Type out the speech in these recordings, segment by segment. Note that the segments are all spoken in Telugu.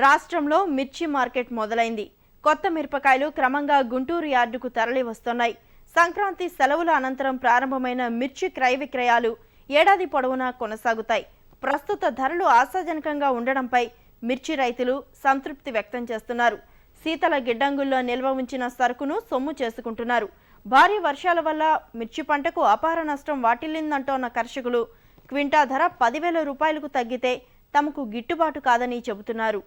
రాష్ట్రంలో మిర్చి మార్కెట్ మొదలైంది. కొత్త మిరపకాయలు క్రమంగా గుంటూరు యార్డుకు తరలి వస్తున్నాయి. సంక్రాంతి సెలవుల అనంతరం ప్రారంభమైన మిర్చి క్రయ విక్రయాలు ఏడాది పొడవునా కొనసాగుతాయి. ప్రస్తుత ధరలు ఆశాజనకంగా ఉండడంపై మిర్చి రైతులు సంతృప్తి వ్యక్తం చేస్తున్నారు. శీతల గిడ్డంగుల్లో నిల్వ ఉంచిన సరుకును సొమ్ము చేసుకుంటున్నారు. భారీ వర్షాల వల్ల మిర్చి పంటకు అపార నష్టం వాటిల్లిందంటోన్న కర్షకులు క్వింటా ధర 10,000 రూపాయలకు తగ్గితే తమకు గిట్టుబాటు కాదని చెబుతున్నారు.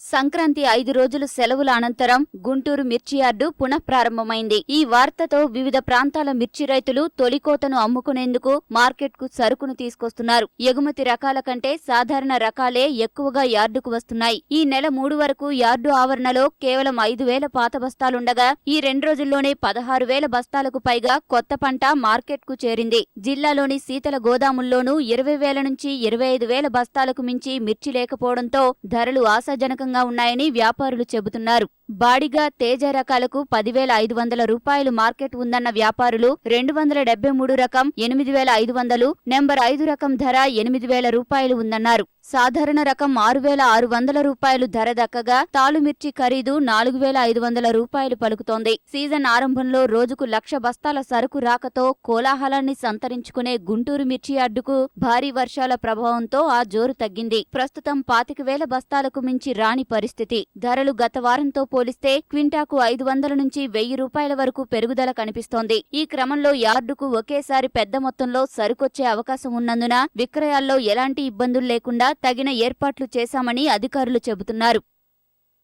సంక్రాంతి 5 రోజులు సెలవుల అనంతరం గుంటూరు మిర్చి యార్డు పునఃప్రారంభమైంది. ఈ వార్తతో వివిధ ప్రాంతాల మిర్చి రైతులు తొలికోతను అమ్ముకునేందుకు మార్కెట్కు సరుకును తీసుకొస్తున్నారు. ఎగుమతి రకాల కంటే సాధారణ రకాలే ఎక్కువగా యార్డుకు వస్తున్నాయి. ఈ నెల 3 వరకు యార్డు ఆవరణలో కేవలం 5,000 పాత బస్తాలుండగా ఈ 2 రోజుల్లోనే 16,000 బస్తాలకు పైగా కొత్త పంట మార్కెట్కు చేరింది. జిల్లాలోని శీతల గోదాముల్లోనూ 20,000 నుంచి 25,000 బస్తాలకు మించి మిర్చి లేకపోవడంతో ధరలు ఆశాజనకంగా ఉన్నాయని వ్యాపారులు చెబుతున్నారు. బాడిగా తేజ రకాలకు 10,500 రూపాయలు మార్కెట్ ఉందన్న వ్యాపారులు 273 రకం 8,500, నెంబర్ 5 రకం ధర 8,000 రూపాయలు ఉందన్నారు. సాధారణ రకం 6,600 రూపాయలు ధర దక్కగా తాలుమిర్చి ఖరీదు 4,500 రూపాయలు పలుకుతోంది. సీజన్ ఆరంభంలో రోజుకు 1,00,000 బస్తాల సరుకు రాకతో కోలాహలాన్ని సంతరించుకునే గుంటూరు మిర్చి యార్డుకు భారీ వర్షాల ప్రభావంతో ఆ జోరు తగ్గింది. ప్రస్తుతం 25,000 బస్తాలకు మించి రాని పరిస్థితి. ధరలు గత వారంతో పోలిస్తే క్వింటాకు 500 నుంచి 1,000 రూపాయల వరకు పెరుగుదల కనిపిస్తోంది. ఈ క్రమంలో యార్డుకు ఒకేసారి పెద్ద మొత్తంలో సరుకొచ్చే అవకాశం ఉన్నందున విక్రయాల్లో ఎలాంటి ఇబ్బందులు లేకుండా తగిన ఏర్పాట్లు చేశామని అధికారులు చెబుతున్నారు.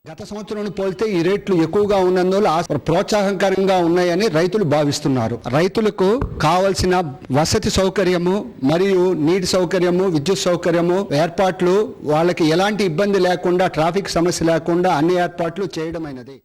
గత సంవత్సరం పోలితే ఈ రేట్లు ఎక్కువగా ఉన్నందువల్ల ప్రోత్సాహకరంగా ఉన్నాయని రైతులు భావిస్తున్నారు. రైతులకు కావలసిన వసతి సౌకర్యము మరియు నీటి సౌకర్యము, విద్యుత్ సౌకర్యము ఏర్పాట్లు వాళ్ళకి ఎలాంటి ఇబ్బంది లేకుండా, ట్రాఫిక్ సమస్య లేకుండా అన్ని ఏర్పాట్లు చేయడమైనది.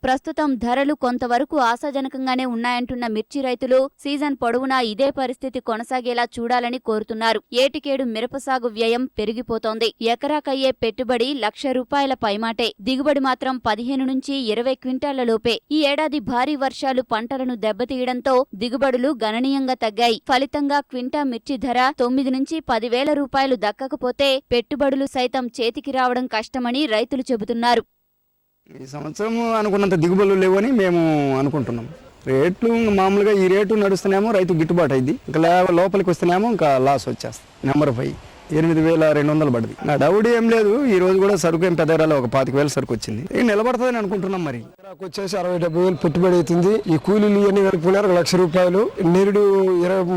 ప్రస్తుతం ధరలు కొంతవరకు ఆశాజనకంగానే ఉన్నాయంటున్న మిర్చి రైతులు సీజన్ పొడవునా ఇదే పరిస్థితి కొనసాగేలా చూడాలని కోరుతున్నారు. ఏటికేడు మిరప సాగు వ్యయం పెరిగిపోతోంది. ఎకరాకయ్యే పెట్టుబడి 1,00,000 రూపాయల పైమాటే. దిగుబడి మాత్రం 15 నుంచి 20 క్వింటాళ్ల లోపే. ఈ ఏడాది భారీ వర్షాలు పంటలను దెబ్బతీయడంతో దిగుబడులు గణనీయంగా తగ్గాయి. ఫలితంగా క్వింటా మిర్చి ధర 9 నుంచి 10,000 రూపాయలు దక్కకపోతే పెట్టుబడులు సైతం చేతికి రావడం కష్టమని రైతులు చెబుతున్నారు. ఈ సంవత్సరం అనుకున్నంత దిగుబడులు లేవని మేము అనుకుంటున్నాం. రేట్లు మామూలుగా ఈ రేటు నడుస్తున్నామో రైతు గిట్టుబాటు అయింది. ఇంకా లోపలికి వస్తున్నామో ఇంకా లాస్ వచ్చేస్తుంది. నెంబర్ 5 8,200 పడింది. నా డౌట్ ఏం లేదు. ఈ రోజు కూడా సరుకు ఏం పెద్ద ఒక 25,000 సరుకు వచ్చింది. నిలబడుతుందని అనుకుంటున్నాం. మరి వచ్చేసి 60-70,000 పెట్టుబడి అవుతుంది. ఈ కూలీలు ఇవన్నీ కలుపుకున్నారు 1,00,000 రూపాయలు. నిరుడు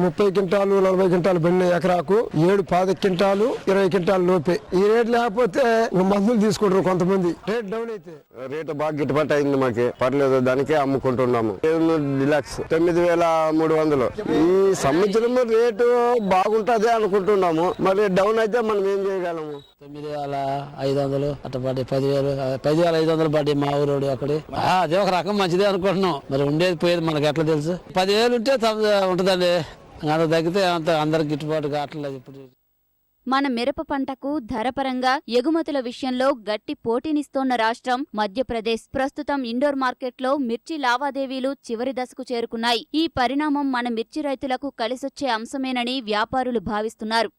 30 క్వింటాలు 40 క్వింటాలు బండి ఎకరాకు 7 15 క్వింటాలు 20 క్వింటాలు లోపే. ఈ రేట్ లేకపోతే మందులు తీసుకుంటారు కొంతమంది. రేట్ డౌన్ అయితే రేటు బాగా గిట్టుబాటు అయింది. మాకు పర్లేదు, దానికే అమ్ముకుంటున్నాము. డిలక్స్ 9,300. ఈ సంవత్సరం రేటు బాగుంటది అనుకుంటున్నాము. మరి డౌన్ అయితే మనం ఏం చేయగలము? 9,500 అట్లా పడి 10,500 పడి మా ఊరోడు అక్కడ. అదే ఒక రకం మంచిదే అనుకుంటున్నాం. మరి ఉండేది పోయేది మనకి ఎట్లా తెలుసు? 10,000 ఉంటే ఉంటుందండి. అంత తగ్గితే అంత అందరికి గిట్టుబాటు కావట్లేదు ఇప్పుడు. మన మిరప పంటకు ధరపరంగా ఎగుమతుల విషయంలో గట్టి పోటీనిస్తోన్న రాష్ట్రం మధ్యప్రదేశ్. ప్రస్తుతం ఇండోర్ మార్కెట్లో మిర్చి లావాదేవీలు చివరి దశకు చేరుకున్నాయి. ఈ పరిణామం మన మిర్చి రైతులకు కలిసొచ్చే అంశమేనని వ్యాపారులు భావిస్తున్నారు.